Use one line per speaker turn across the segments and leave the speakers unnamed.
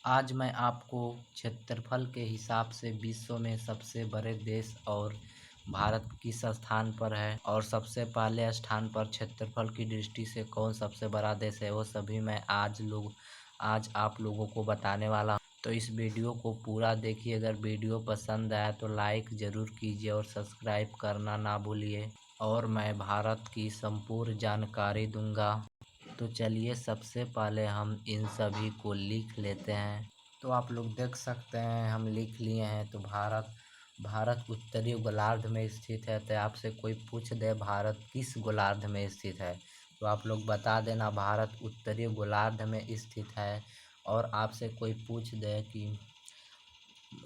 आज मैं आपको क्षेत्रफल के हिसाब से विश्व में सबसे बड़े देश और भारत किस स्थान पर है और सबसे पहले स्थान पर क्षेत्रफल की दृष्टि से कौन सबसे बड़ा देश है, वो सभी मैं आज आप लोगों को बताने वाला हूँ। तो इस वीडियो को पूरा देखिए। अगर वीडियो पसंद आया तो लाइक ज़रूर कीजिए और सब्सक्राइब करना ना भूलिए। और मैं भारत की संपूर्ण जानकारी दूंगा। तो चलिए सबसे पहले हम इन सभी को लिख लेते हैं। तो आप लोग देख सकते हैं हम लिख लिए हैं। तो भारत उत्तरी गोलार्ध में स्थित है। तो आपसे कोई पूछ दे भारत किस गोलार्ध में स्थित है, तो आप लोग बता देना भारत उत्तरी गोलार्ध में स्थित है। और आपसे कोई पूछ दे कि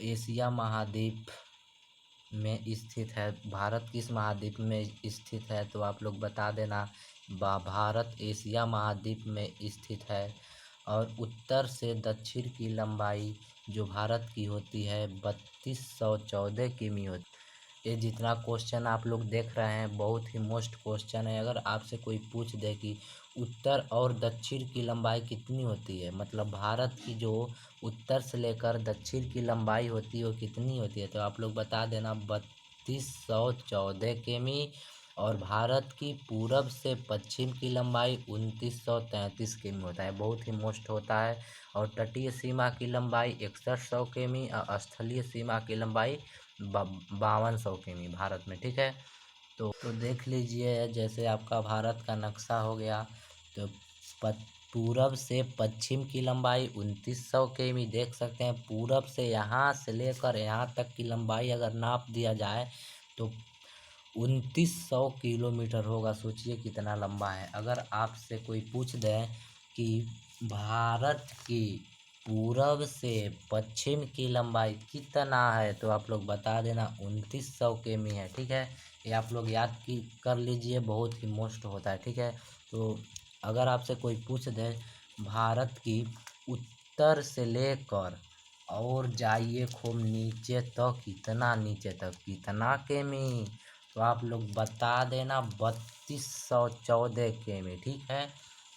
एशिया महाद्वीप में स्थित है, भारत किस महाद्वीप में स्थित है, तो आप लोग बता देना भारत एशिया महाद्वीप में स्थित है। और उत्तर से दक्षिण की लंबाई जो भारत की होती है 3214 किमी होती है। ये जितना क्वेश्चन आप लोग देख रहे हैं बहुत ही मोस्ट क्वेश्चन है। अगर आपसे कोई पूछ दे कि उत्तर और दक्षिण की लंबाई कितनी होती है, मतलब भारत की जो उत्तर से लेकर दक्षिण की लंबाई होती है वो कितनी होती है, तो आप लोग बता देना 3214 किमी। और भारत की पूरब से पश्चिम की लंबाई 2933 किमी होता है, बहुत ही मोस्ट होता है। और तटीय सीमा की लंबाई 6100 किमी और स्थलीय सीमा की लंबाई 5200 किमी भारत में, ठीक है। तो देख लीजिए, जैसे आपका भारत का नक्शा हो गया। तो पूरब से पश्चिम की लंबाई 2900 किमी देख सकते हैं। पूरब से यहाँ से लेकर यहाँ तक की लंबाई अगर नाप दिया जाए तो 2900 किलोमीटर होगा। सोचिए कितना लंबा है। अगर आपसे कोई पूछ दे कि भारत की पूरब से पश्चिम की लंबाई कितना है, तो आप लोग बता देना 2900 किमी है, ठीक है। ये आप लोग याद की कर लीजिए, बहुत ही मोस्ट होता है, ठीक है। तो अगर आपसे कोई पूछ दे भारत की उत्तर से लेकर और जाइए खूब नीचे तक, कितना नीचे तक, कितना किमी, तो आप लोग बता देना 3214 किमी, ठीक है।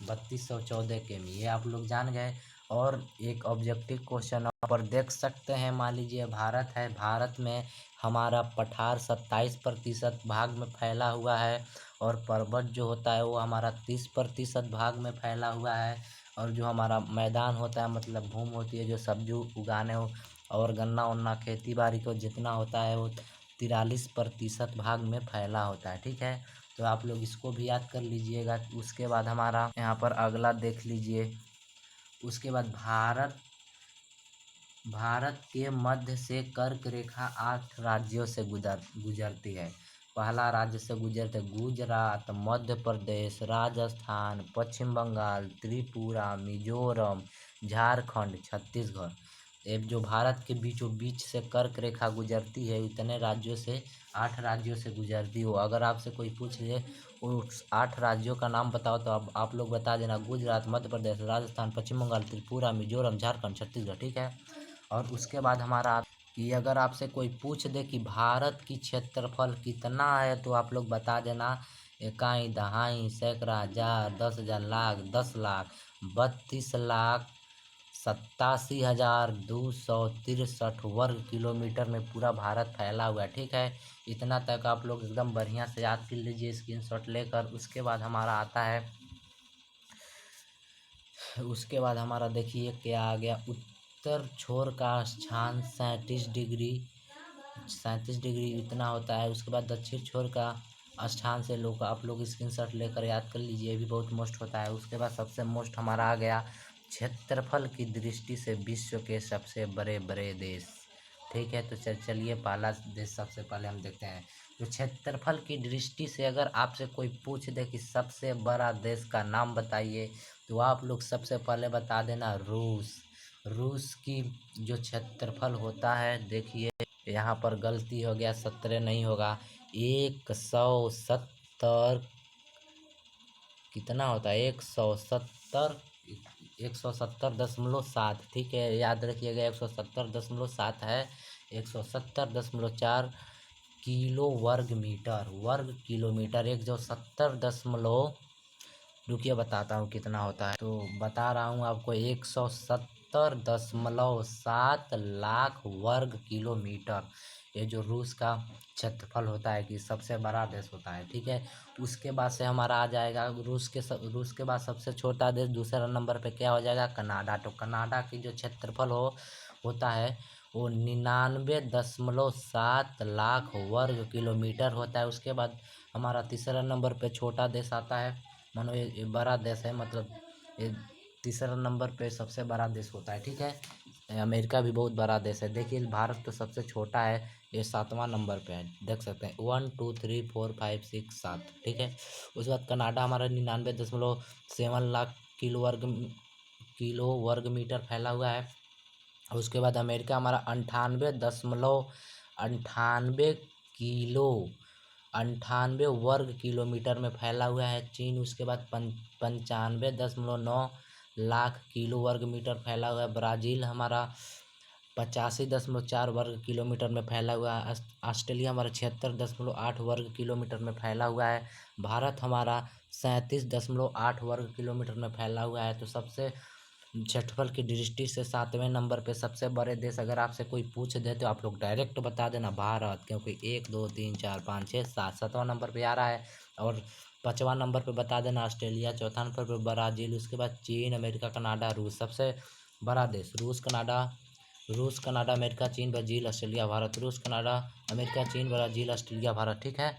3214 किमी ये आप लोग जान गए। और एक ऑब्जेक्टिव क्वेश्चन पर देख सकते हैं, मान लीजिए भारत है, भारत में हमारा पठार 27% भाग में फैला हुआ है और पर्वत जो होता है वो हमारा 30% भाग में फैला हुआ है। और जो हमारा मैदान होता है, मतलब भूमि होती है जो सब्जी उगाने हो और गन्ना वन्ना खेती बाड़ी को जितना होता है वो 43% भाग में फैला होता है, ठीक है। तो आप लोग इसको भी याद कर लीजिएगा। उसके बाद हमारा यहाँ पर अगला देख लीजिए। उसके बाद भारत के मध्य से कर्क रेखा 8 राज्यों से गुजरती है। पहला राज्य से गुजरते गुजरात, मध्य प्रदेश, राजस्थान, पश्चिम बंगाल, त्रिपुरा, मिजोरम, झारखंड, छत्तीसगढ़। ये जो भारत के बीचों बीच से कर्क रेखा गुजरती है, इतने राज्यों से 8 राज्यों से गुजरती हो। अगर आपसे कोई पूछ ले उस 8 राज्यों का नाम बताओ, तो आप लोग बता देना गुजरात, मध्य प्रदेश, राजस्थान, पश्चिम बंगाल, त्रिपुरा, मिजोरम, झारखंड, छत्तीसगढ़, ठीक है। और उसके बाद हमारा कि अगर आपसे कोई पूछ दे कि भारत की क्षेत्रफल कितना है, तो आप लोग बता देना इकाई, दहाई, सैकड़ा, हजार, 10,000, लाख, 10 लाख, 32,87,263 वर्ग किलोमीटर में पूरा भारत फैला हुआ है, ठीक है। इतना तक आप लोग एकदम बढ़िया से याद कर लीजिए स्क्रीनशॉट लेकर। उसके बाद हमारा आता है, उसके बाद हमारा देखिए क्या आ गया। उत्तर छोर का अक्षांश 37 डिग्री इतना होता है। उसके बाद दक्षिण छोर का अक्षांश से लोग आप लोग स्क्रीनशॉट लेकर याद कर लीजिए, ये भी बहुत मोस्ट होता है। उसके बाद सबसे मोस्ट हमारा आ गया क्षेत्रफल की दृष्टि से विश्व के सबसे बड़े बड़े देश, ठीक है। तो चलिए पहला देश सबसे पहले हम देखते हैं। तो क्षेत्रफल की दृष्टि से अगर आपसे कोई पूछ दे कि सबसे बड़ा देश का नाम बताइए, तो आप लोग सबसे पहले बता देना रूस। रूस की जो क्षेत्रफल होता है, देखिए यहाँ पर गलती हो गया, 17 नहीं होगा, 170, कितना होता है 170.7, ठीक है, याद रखिएगा 170.7 है। 170.4 किलो वर्ग किलोमीटर 170 रुकिए बताता हूँ कितना होता है। तो बता रहा हूँ आपको 170 72.7 लाख वर्ग किलोमीटर। ये जो रूस का क्षेत्रफल होता है कि सबसे बड़ा देश होता है, ठीक है। उसके बाद से हमारा आ जाएगा रूस के बाद सबसे छोटा देश दूसरा नंबर पे क्या हो जाएगा, कनाडा। तो कनाडा की जो क्षेत्रफल होता है वो 99.7 लाख वर्ग किलोमीटर होता है। उसके बाद हमारा तीसरा नंबर पे छोटा देश आता है, मानो ये बड़ा देश है, मतलब ये तीसरा नंबर पे सबसे बड़ा देश होता है, ठीक है। अमेरिका भी बहुत बड़ा देश है। देखिए भारत तो सबसे छोटा है, ये 7वां नंबर पे है, देख सकते हैं 1 2 3 4 5 6 7, ठीक है। उसके बाद कनाडा हमारा 99.7 लाख किलो वर्ग मीटर फैला हुआ है। उसके बाद अमेरिका हमारा 98 किलो 98 वर्ग किलोमीटर में फैला हुआ है। चीन उसके बाद 95.9 लाख किलो वर्ग मीटर फैला हुआ है। ब्राज़ील हमारा 85.4 वर्ग किलोमीटर में फैला हुआ है। ऑस्ट्रेलिया हमारा 76.8 वर्ग किलोमीटर में फैला हुआ है। भारत हमारा 37.8 वर्ग किलोमीटर में फैला हुआ है। तो सबसे क्षेत्रफल की दृष्टि से 7वें नंबर पे सबसे बड़े देश अगर आपसे कोई पूछ दे तो आप लोग डायरेक्ट बता देना भारत, क्योंकि 1 2 3 4 5 6 7 7वां नंबर पे आ रहा है। और 5वां नंबर पे बता देना ऑस्ट्रेलिया, चौथा नंबर पे ब्राज़ील, उसके बाद चीन, अमेरिका, कनाडा, रूस। सबसे बड़ा देश रूस कनाडा अमेरिका चीन ब्राज़ील ऑस्ट्रेलिया भारत। रूस कनाडा अमेरिका चीन ब्राज़ील ऑस्ट्रेलिया भारत, ठीक है।